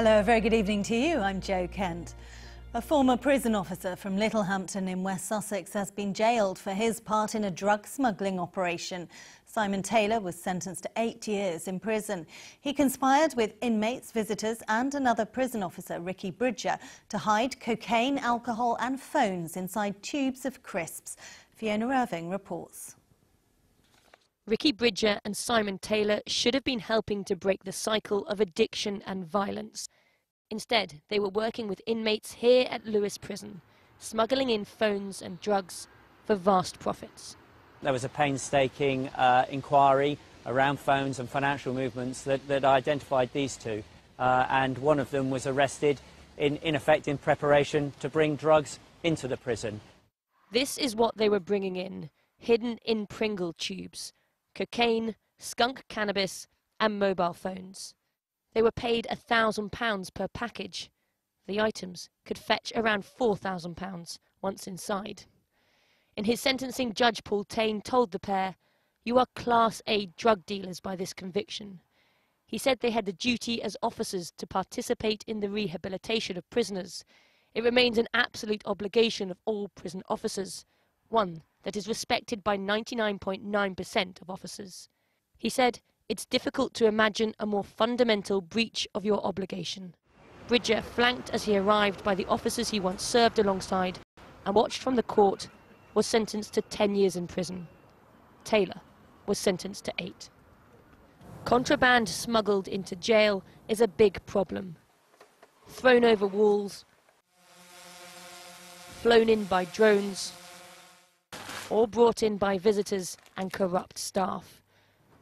Hello, a very good evening to you. I'm Jo Kent. A former prison officer from Littlehampton in West Sussex has been jailed for his part in a drug smuggling operation. Simon Taylor was sentenced to 8 years in prison. He conspired with inmates, visitors and another prison officer, Ricky Bridger, to hide cocaine, alcohol and phones inside tubes of crisps. Fiona Irving reports. Ricky Bridger and Simon Taylor should have been helping to break the cycle of addiction and violence. Instead, they were working with inmates here at Lewes Prison, smuggling in phones and drugs for vast profits. There was a painstaking inquiry around phones and financial movements that identified these two, and one of them was arrested in effect in preparation to bring drugs into the prison. This is what they were bringing in, hidden in Pringle tubes: cocaine, skunk cannabis and mobile phones. They were paid £1,000 per package. The items could fetch around £4,000 once inside. In his sentencing, Judge Paul Taine told the pair, "You are Class A drug dealers by this conviction." He said they had the duty as officers to participate in the rehabilitation of prisoners. It remains an absolute obligation of all prison officers, one that is respected by 99.9% of officers. He said, "It's difficult to imagine a more fundamental breach of your obligation." Bridger, flanked as he arrived by the officers he once served alongside and watched from the court, was sentenced to 10 years in prison. Taylor was sentenced to 8. Contraband smuggled into jail is a big problem. Thrown over walls, flown in by drones, or brought in by visitors and corrupt staff.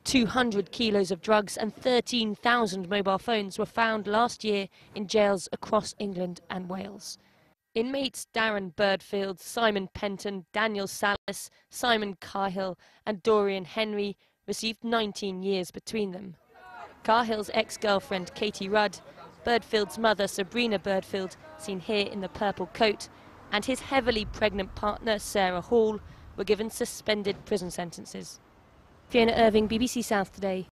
200 kilos of drugs and 13,000 mobile phones were found last year in jails across England and Wales. Inmates Darren Burdfield, Simon Penton, Daniel Sallis, Simon Khalil and Dorian Henry received 19 years between them. Khil's ex-girlfriend Katie Rudd, Burdfield's mother Sabrina Burdfield, seen here in the purple coat, and his heavily pregnant partner Sarah Hall were given suspended prison sentences. Fiona Irving, BBC South Today.